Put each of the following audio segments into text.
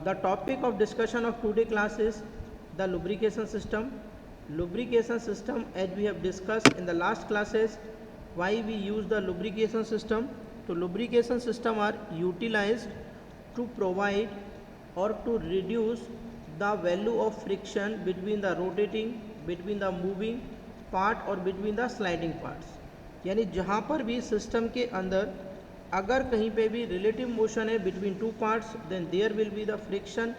The topic of discussion of today class is the lubrication system. Lubrication system, as we have discussed in the last classes, why we use the lubrication system. So lubrication system are utilized to provide or to reduce the value of friction between the rotating, between the moving part और between the sliding parts. यानी जहाँ पर भी system के अंदर अगर कहीं पे भी रिलेटिव मोशन है between two parts, then there will be the friction,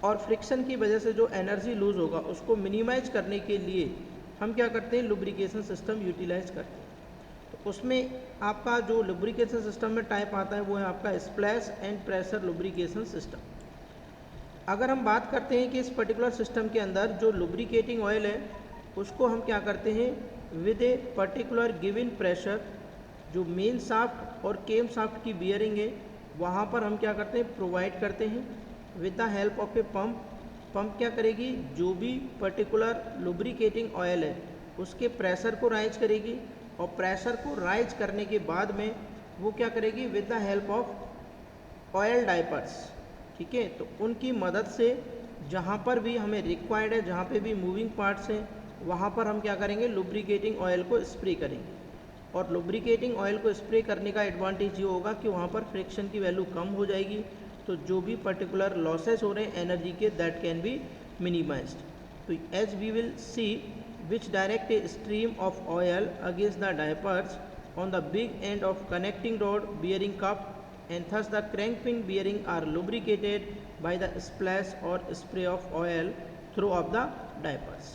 और फ्रिक्शन की वजह से जो एनर्जी लूज होगा उसको मिनिमाइज करने के लिए हम क्या करते हैं, लुब्रिकेशन सिस्टम यूटिलाइज करते हैं। तो उसमें आपका जो लुब्रिकेशन सिस्टम में टाइप आता है वो है आपका splash and pressure lubrication system. अगर हम बात करते हैं कि इस पर्टिकुलर सिस्टम के अंदर जो लुब्रिकेटिंग ऑयल है उसको हम क्या करते हैं, with a particular given pressure, जो मेन शाफ्ट और केम शाफ्ट की बियरिंग है वहाँ पर हम क्या करते हैं, प्रोवाइड करते हैं with the help of a pump. Pump क्या करेगी, जो भी पर्टिकुलर लुब्रिकेटिंग ऑयल है उसके प्रेशर को राइज करेगी, और प्रेशर को राइज करने के बाद में वो क्या करेगी, with the help of oil diapers. ठीक है, तो उनकी मदद से जहाँ पर भी हमें रिक्वायर्ड है, जहाँ पे भी मूविंग पार्ट्स हैं वहाँ पर हम क्या करेंगे, लुब्रिकेटिंग ऑयल को स्प्रे करेंगे। और लुब्रिकेटिंग ऑयल को स्प्रे करने का एडवांटेज ये होगा कि वहाँ पर फ्रिक्शन की वैल्यू कम हो जाएगी, तो जो भी पर्टिकुलर लॉसेस हो रहे हैं एनर्जी के, दैट कैन बी मिनिमाइज्ड। तो as we will see which direct a stream of oil against the diapers on the big end of connecting rod bearing cup, and thus the crank pin bearing are lubricated by the splash or spray of oil throughout the diapers.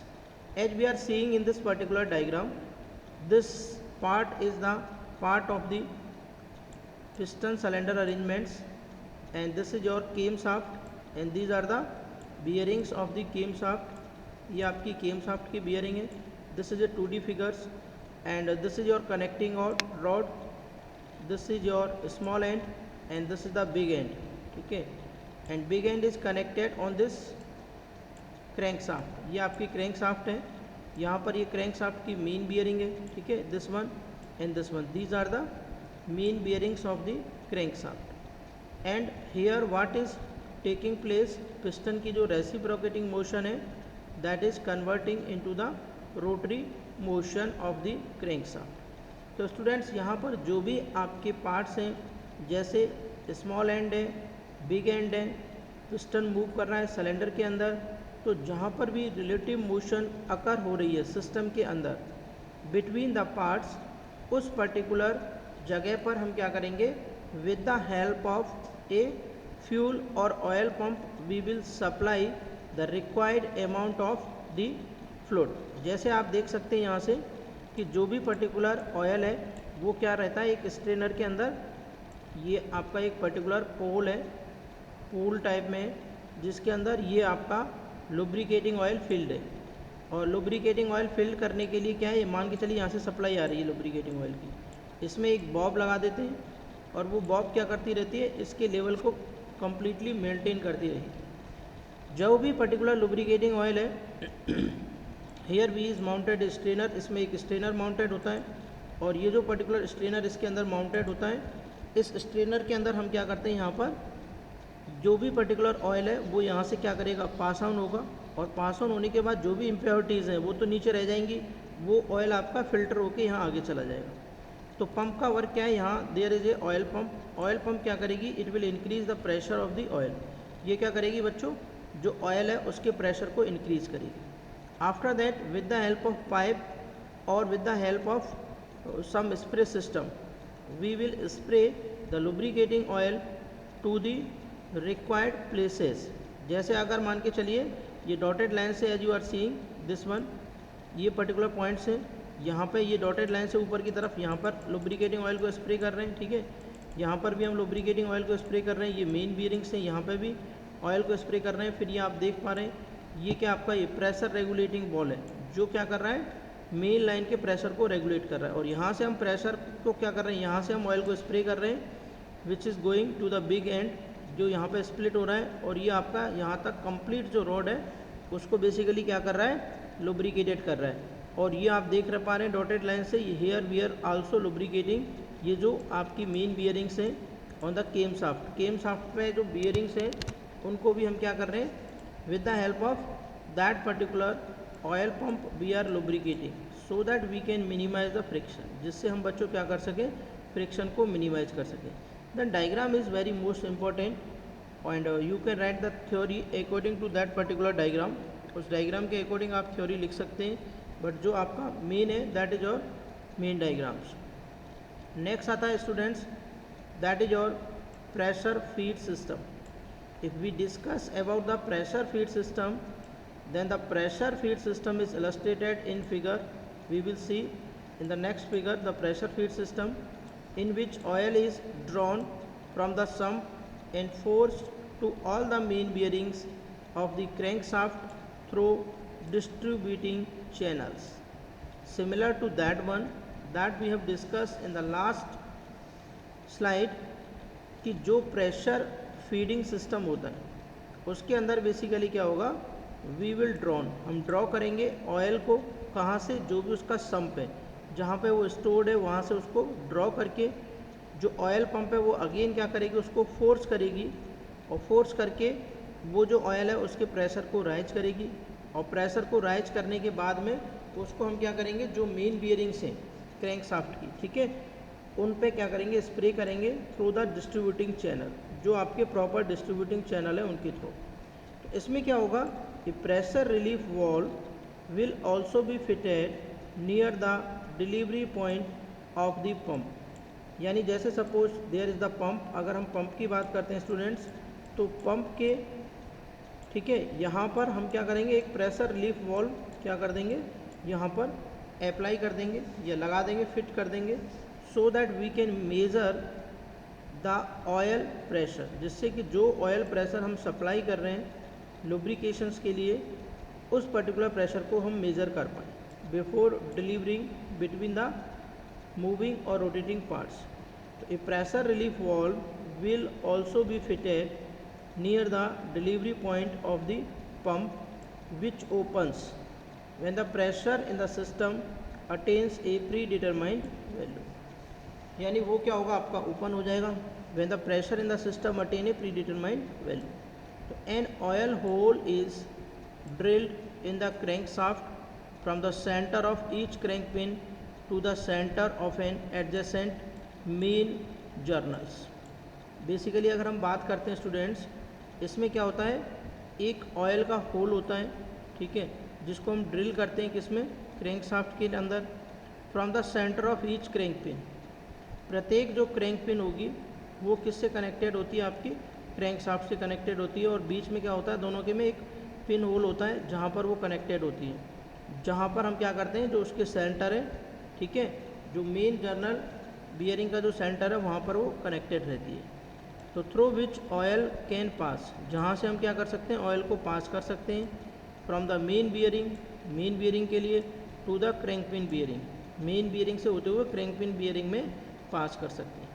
As we are seeing in this particular diagram, this part is the part of the piston cylinder arrangements, and this is your cam shaft, and these are the bearings of the cam shaft. ये आपकी cam shaft की bearing है. This is a 2D figures, and this is your connecting rod. This is your small end and this is the big end. ठीक है, and big end is connected on this crank shaft. ये आपकी crank shaft है, यहाँ पर ये crank shaft की main bearing है। ठीक है, this one and this one, these are the main bearings of the crank shaft. And here what is taking place, piston की जो reciprocating motion है that is converting into the rotary motion of the crank shaft. तो students यहाँ पर जो भी आपके parts हैं, जैसे स्मॉल एंड है, बिग एंड है, पिस्टन मूव कर रहा है सिलेंडर के अंदर, तो जहाँ पर भी रिलेटिव मोशन अकर हो रही है सिस्टम के अंदर बिटवीन द पार्ट्स, उस पर्टिकुलर जगह पर हम क्या करेंगे, with the help of a fuel और oil pump we will supply the required amount of the fluid. जैसे आप देख सकते हैं यहाँ से कि जो भी पर्टिकुलर ऑयल है वो क्या रहता है, एक स्ट्रेनर के अंदर, ये आपका एक पर्टिकुलर पोल है, पोल टाइप में है, जिसके अंदर ये आपका लुब्रिकेटिंग ऑयल फिल्ड है। और लुब्रिकेटिंग ऑयल फिल्ड करने के लिए क्या है, ये मान के चलिए यहाँ से सप्लाई आ रही है लुब्रिकेटिंग ऑयल की, इसमें एक बॉब लगा देते हैं, और वो बॉब क्या करती रहती है, इसके लेवल को कम्प्लीटली मेंटेन करती रहेगी। जो भी पर्टिकुलर लुब्रिकेटिंग ऑयल है, here we is mounted strainer, इसमें एक स्ट्रेनर माउंटेड होता है, और ये जो पर्टिकुलर स्ट्रेनर इसके अंदर माउंटेड होता है, इस स्ट्रेनर के अंदर हम क्या करते हैं, यहाँ पर जो भी पर्टिकुलर ऑयल है वो यहाँ से क्या करेगा, पास ऑन होगा, और पास ऑन होने के बाद जो भी इम्प्योरिटीज़ हैं वो तो नीचे रह जाएंगी, वो ऑयल आपका फिल्टर होकर यहाँ आगे चला जाएगा। तो पंप का वर्क क्या है, यहाँ there is a oil pump. Oil pump क्या करेगी, it will increase the pressure of the oil. ये क्या करेगी बच्चों, जो ऑयल है उसके प्रेशर को इंक्रीज करेगी। After that, with the help of pipe or with the help of some spray system, we will spray the lubricating oil to the required places. जैसे अगर मान के चलिए ये डॉटेड लाइन से, as you are seeing this one, ये particular points हैं, यहाँ पे ये डॉटेड लाइन से ऊपर की तरफ यहाँ पर लुब्रिकेटिंग ऑयल को स्प्रे कर रहे हैं। ठीक है, यहाँ पर भी हम लुब्रिकेटिंग ऑयल को स्प्रे कर रहे हैं, ये मेन बियरिंग्स हैं, यहाँ पे भी ऑयल को स्प्रे कर रहे हैं। फिर ये आप देख पा रहे हैं, ये क्या आपका ये प्रेशर रेगुलेटिंग बॉल है, जो क्या कर रहा है, मेन लाइन के प्रेशर को रेगुलेट कर रहा है। और यहाँ से हम प्रेशर को क्या कर रहे हैं, यहाँ से हम ऑयल को स्प्रे कर रहे हैं, which is going to the big end, जो यहाँ पे स्प्लिट हो रहा है, और ये आपका यहाँ तक कंप्लीट जो रॉड है उसको बेसिकली क्या कर रहा है, लुब्रिकेटेड कर रहा है। और ये आप देख पा रहे हैं डॉटेड लाइन से, ये here we are also lubricating, ये जो आपकी मेन बियरिंग्स हैं on the cam shaft. Cam shaft पे जो बियरिंग्स हैं उनको भी हम क्या कर रहे हैं, with the help of that particular oil pump we are lubricating so that we can minimise the friction, जिससे हम बच्चों क्या कर सकें, फ्रिक्शन को मिनिमाइज कर सकें. The diagram is very most important and you can write the theory according to that particular diagram. उस डायग्राम के अकॉर्डिंग आप थ्योरी लिख सकते हैं, बट जो आपका मेन है that is your main diagrams. Next आता है students, that is your pressure feed system. If we discuss about the pressure feed system, then the pressure feed system is illustrated in figure. We will see in the next figure the pressure feed system in which oil is drawn from the sump and forced to all the main bearings of the crankshaft through distributing channels, similar to that one that we have discussed in the last slide. कि जो pressure feeding system होता है उसके अंदर basically क्या होगा, we will drawn, हम draw करेंगे ऑयल को, कहाँ से, जो भी उसका सम्प है जहाँ पे वो स्टोर्ड है वहाँ से उसको ड्रॉ करके जो ऑयल पंप है वो अगेन क्या करेगी, उसको फोर्स करेगी और फोर्स करके वो जो ऑयल है उसके प्रेशर को राइज करेगी और प्रेशर को राइज करने के बाद में उसको हम क्या करेंगे, जो मेन बियरिंग्स हैं क्रैंक शाफ्ट की, ठीक है, उन पे क्या करेंगे, स्प्रे करेंगे थ्रू द डिस्ट्रीब्यूटिंग चैनल, जो आपके प्रॉपर डिस्ट्रीब्यूटिंग चैनल है उनके थ्रू. तो इसमें क्या होगा कि pressure relief valve will also be fitted near the delivery point of the pump. यानी जैसे suppose there is the pump, अगर हम पंप की बात करते हैं स्टूडेंट्स, तो पंप के, ठीक है, यहाँ पर हम क्या करेंगे, एक प्रेशर रिलीफ वाल्व क्या कर देंगे, यहाँ पर अप्लाई कर देंगे या लगा देंगे, फिट कर देंगे, so that we can measure the oil pressure, जिससे कि जो ऑयल प्रेशर हम सप्लाई कर रहे हैं लुब्रिकेशंस के लिए उस पर्टिकुलर प्रेशर को हम मेज़र कर पाएँ before delivering between the moving और रोटेटिंग पार्ट्स. तो a pressure relief valve will also be fitted near the delivery point of the pump which opens when the pressure in the system attains a predetermined value. यानी वो क्या होगा, आपका open हो जाएगा when the pressure in the system attain a predetermined value. तो an oil hole is drilled in the crank shaft from the centre of each crank pin to the centre of an adjacent main journals. Basically अगर हम बात करते हैं students, इसमें क्या होता है, एक ऑयल का होल होता है, ठीक है, जिसको हम ड्रिल करते हैं किसमें, क्रैंक शाफ्ट के अंदर, from the centre of each crank pin. प्रत्येक जो क्रैंक पिन होगी वो किससे कनेक्टेड होती है, आपकी क्रैंक शाफ्ट से कनेक्टेड होती है, और बीच में क्या होता है, दोनों के में एक पिन होल होता है जहाँ पर वो कनेक्टेड होती है, जहाँ पर हम क्या करते हैं, जो उसके सेंटर है, ठीक है, जो मेन जर्नल बियरिंग का जो सेंटर है वहाँ पर वो कनेक्टेड रहती है. तो through which oil can pass, जहाँ से हम क्या कर सकते हैं, ऑयल को पास कर सकते हैं फ्रॉम द मेन बियरिंग के लिए to the crank pin bearing, main bearing से होते हुए क्रैंक पिन बियरिंग में पास कर सकते हैं.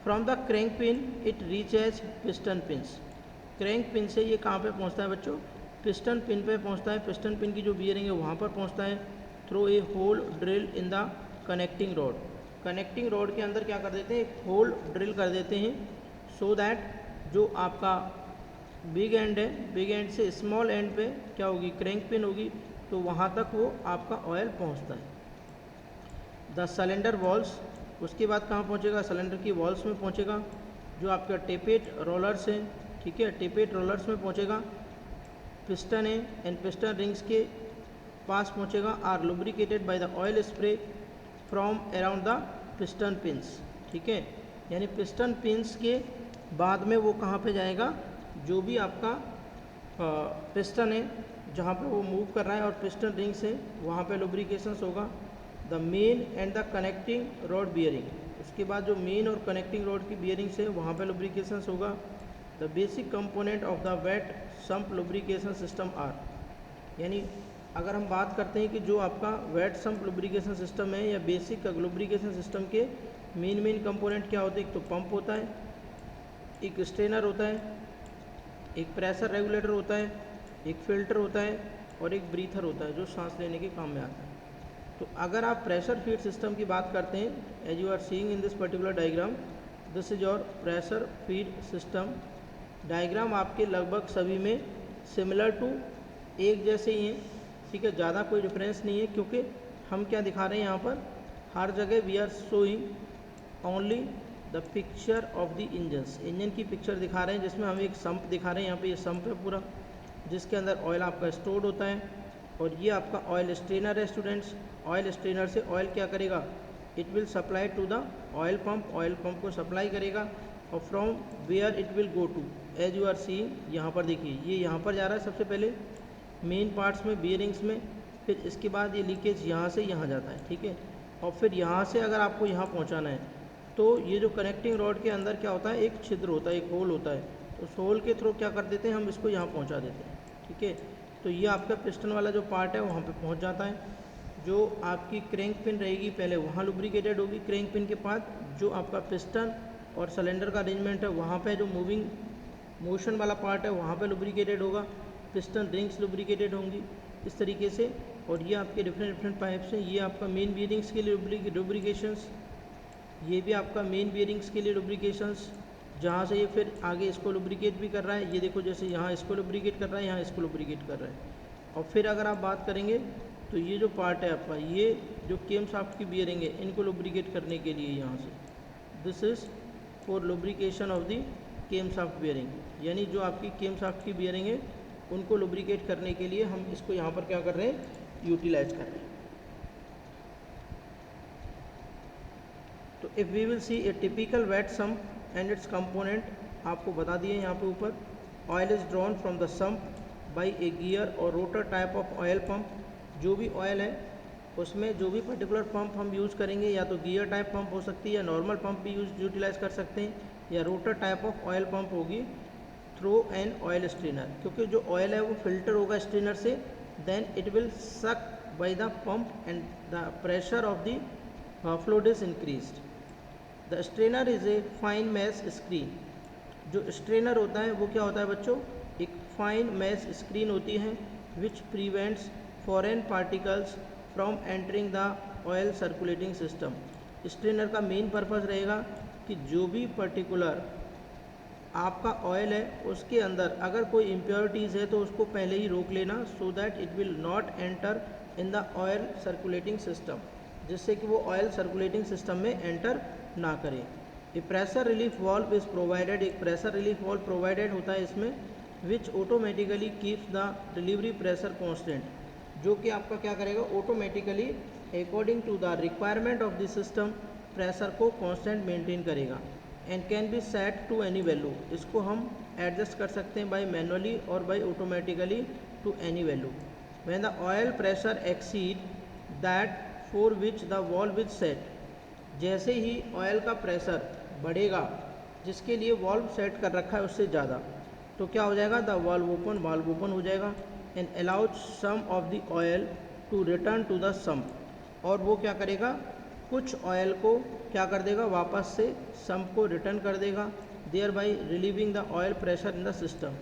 From the crank pin it reaches piston pins. Crank pin से ये कहाँ पे पहुँचता है बच्चों, पिस्टन पिन पे पहुँचता है. पिस्टन पिन की जो बियरिंग है वहाँ पर पहुँचता है through a hole drill in the connecting rod. Connecting rod के अंदर क्या कर देते हैं, एक होल ड्रिल कर देते हैं, सो दैट जो आपका बिग एंड है, बिग एंड से स्मॉल एंड पे क्या होगी, क्रैंक पिन होगी, तो वहाँ तक वो आपका ऑयल पहुँचता है. द सिलेंडर वॉल्स, उसके बाद कहाँ पहुँचेगा, सिलेंडर की वॉल्स में पहुँचेगा, जो आपका टेपेट रोलर्स हैं, ठीक है, टेपेट रोलर्स में पहुँचेगा. पिस्टन है एंड पिस्टन रिंग्स के पास पहुँचेगा, are lubricated by the oil spray from around the piston pins, ठीक है. यानी पिस्टन पिंस के बाद में वो कहाँ पे जाएगा, जो भी आपका पिस्टन है जहाँ पे वो मूव कर रहा है और पिस्टन रिंग्स है वहाँ पे लुब्रिकेशंस होगा. The main and the connecting rod bearing, उसके बाद जो मेन और कनेक्टिंग रॉड की बियरिंग्स है वहाँ पे लुब्रिकेशंस होगा. The basic component of the wet sump lubrication system are, यानी अगर हम बात करते हैं कि जो आपका वेट सम्प लुब्रिकेशन सिस्टम है या बेसिक लुब्रिकेशन सिस्टम के मेन कंपोनेंट क्या होते हैं, एक तो पंप होता है, एक स्ट्रेनर होता है, एक प्रेशर रेगुलेटर होता है, एक फिल्टर होता है और एक ब्रीथर होता है जो सांस लेने के काम में आता है. तो अगर आप प्रेशर फीड सिस्टम की बात करते हैं, as you are seeing in this particular diagram, this is your pressure feed system diagram आपके लगभग सभी में सिमिलर टू एक जैसे ही हैं, ठीक है, ज़्यादा कोई डिफरेंस नहीं है, क्योंकि हम क्या दिखा रहे हैं यहाँ पर, हर जगह we are showing only the picture of the engines, engine की पिक्चर दिखा रहे हैं, जिसमें हम एक सम्प दिखा रहे हैं। यहाँ पे ये सम्प है पूरा, जिसके अंदर ऑयल आपका स्टोर्ड होता है, और ये आपका ऑयल स्ट्रेनर है स्टूडेंट्स। ऑयल स्ट्रेनर से ऑयल क्या करेगा, it will supply to the oil pump को सप्लाई करेगा, और from where it will go to, as you are seeing, यहाँ पर देखिए ये यहाँ पर जा रहा है सबसे पहले मेन पार्ट्स में, बियरिंग्स में, फिर इसके बाद ये लीकेज यहाँ से यहाँ जाता है, ठीक है, और फिर यहाँ से अगर आपको यहाँ पहुँचाना है तो ये जो कनेक्टिंग रॉड के अंदर क्या होता है, एक छिद्र होता है, एक होल होता है, तो उस होल के थ्रू क्या कर देते हैं हम, इसको यहाँ पहुँचा देते हैं, ठीक है। तो ये आपका पिस्टन वाला जो पार्ट है वहाँ पे पहुँच जाता है। जो आपकी क्रैंक पिन रहेगी पहले वहाँ लुब्रिकेटेड होगी, क्रैंक पिन के बाद जो आपका पिस्टन और सिलेंडर का अरेंजमेंट है वहाँ पे जो मोशन वाला पार्ट है वहाँ पे लुब्रिकेटेड होगा, पिस्टन रिंग्स लुब्रिकेटेड होंगी इस तरीके से। और ये आपके डिफरेंट पाइप्स हैं, ये आपका मेन बियरिंग्स के लिए लुब्रिकेशंस, ये भी आपका मेन बियरिंग्स के लिए लुब्रिकेशंस, जहाँ से ये फिर आगे इसको लुब्रिकेट भी कर रहा है। ये देखो जैसे यहाँ इसको लुब्रिकेट कर रहा है, यहाँ इसको लुब्रिकेट कर रहा है। और फिर अगर आप बात करेंगे तो ये जो पार्ट है आपका, ये जो केम शाफ्ट की बियरिंग है, इनको लुब्रिकेट करने के लिए यहाँ से, this is for lubrication of the cam shaft bearing, यानी जो आपकी केम शाफ्ट की बियरिंग है उनको लुब्रिकेट करने के लिए हम इसको यहाँ पर क्या कर रहे हैं, यूटिलाइज कर रहे हैं। तो if we will see a typical wet sump and its component, आपको बता दिए यहाँ पे ऊपर, oil is drawn from the sump by a gear और rotor type of oil pump. जो भी ऑयल है उसमें जो भी पर्टिकुलर पंप हम यूज़ करेंगे, या तो गियर टाइप पंप हो सकती है, या नॉर्मल पंप भी यूटिलाइज कर सकते हैं, या rotor type of oil pump होगी थ्रू एन ऑयल स्ट्रेनर, क्योंकि जो ऑयल है वो फिल्टर होगा स्ट्रेनर से, then it will suck by the pump and the pressure of the fluid is increased. The strainer is a fine mesh screen. जो strainer होता है वो क्या होता है बच्चों, एक फाइन मैश स्क्रीन होती है which prevents foreign particles from entering the oil circulating system. Strainer का मेन पर्पज़ रहेगा कि जो भी पर्टिकुलर आपका ऑयल है उसके अंदर अगर कोई इम्प्योरिटीज़ है तो उसको पहले ही रोक लेना, so that it will not enter in the oil circulating system, जिससे कि वो ऑयल सर्कुलेटिंग सिस्टम में एंटर ना करें। A pressure relief valve is provided, एक प्रेशर रिलीफ वाल्व प्रोवाइडेड होता है इसमें, which automatically keeps the delivery pressure constant, जो कि आपका क्या करेगा, automatically according to the requirement of the system pressure को कांस्टेंट मेंटेन करेगा, and can be set to any value. इसको हम एडजस्ट कर सकते हैं बाय मैनुअली और by automatically to any value. When the oil pressure exceed that for which the valve is set, जैसे ही ऑयल का प्रेशर बढ़ेगा जिसके लिए वाल्व सेट कर रखा है उससे ज़्यादा, तो क्या हो जाएगा, द वाल्व ओपन हो जाएगा, and allowed some of the oil to return to the sump, और वो क्या करेगा, कुछ ऑयल को क्या कर देगा, वापस से सम्प को रिटर्न कर देगा, thereby relieving the oil pressure in the system,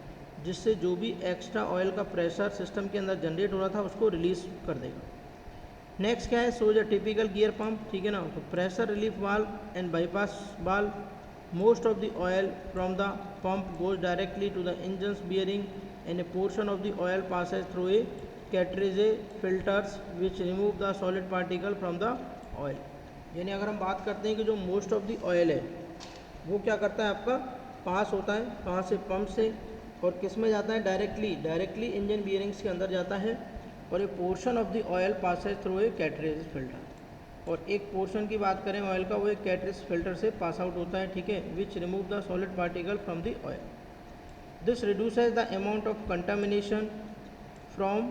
जिससे जो भी एक्स्ट्रा ऑयल का प्रेशर सिस्टम के अंदर जनरेट हो रहा था उसको रिलीज कर देगा। नेक्स्ट क्या है, shows a typical gear pump, ठीक है ना। तो pressure relief valve and bypass valve, most of the oil from the pump goes directly to the engines bearing and a portion of the oil passes through a cartridge filters which remove the solid particle from the oil. यानी अगर हम बात करते हैं कि जो most of the oil है वो क्या करता है, आपका पास होता है कहाँ से, पंप से, और किस में जाता है, डायरेक्टली इंजन बियरिंग्स के अंदर जाता है, और ए portion of the oil passes through a cartridge filter, और एक पोर्शन की बात करें ऑयल का, वो एक कैटरेज फिल्टर से पास आउट होता है, ठीक है, which remove the solid particle from the oil. This reduces the amount of contamination from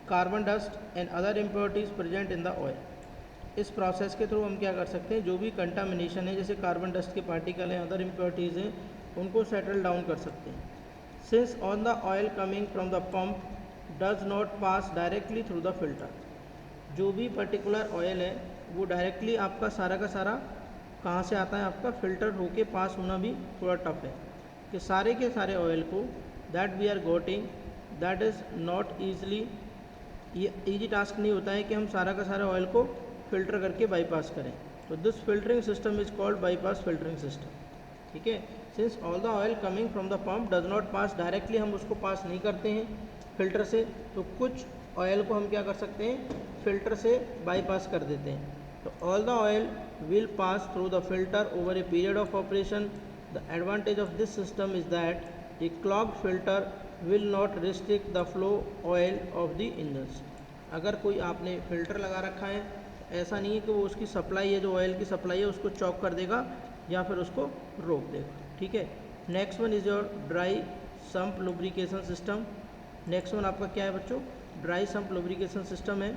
carbon dust and other impurities present in the oil. इस प्रोसेस के थ्रू हम क्या कर सकते हैं, जो भी कंटामिनेशन है, जैसे कार्बन डस्ट के पार्टिकल हैं, अदर इम्प्योरिटीज़ हैं, उनको सेटल डाउन कर सकते हैं। Since on the oil coming from the pump does not pass directly through the filter, जो भी पर्टिकुलर ऑयल है वो डायरेक्टली आपका सारा का सारा कहाँ से आता है, आपका फ़िल्टर होके पास होना भी थोड़ा टफ है, कि सारे के सारे ऑयल को that we are getting, that is not easily, ये ईजी टास्क नहीं होता है कि हम सारा का सारा ऑयल को फ़िल्टर करके बाईपास करें। तो this filtering system is called bypass filtering system, ठीक है। Since all the oil coming from the pump does not pass directly, हम उसको पास नहीं करते हैं फिल्टर से, तो कुछ ऑयल को हम क्या कर सकते हैं, फिल्टर से बाईपास कर देते हैं. तो all the oil will pass through the filter over a period of operation. The advantage of this system is that a clogged filter will not restrict the flow oil of the engines. अगर कोई आपने filter लगा रखा है, ऐसा नहीं है कि वो उसकी सप्लाई है, जो ऑयल की सप्लाई है उसको चॉक कर देगा या फिर उसको रोक देगा. ठीक है. Next one is your dry sump lubrication system. Next one आपका क्या है बच्चों, ड्राई सम्प लुब्रिकेशन सिस्टम है.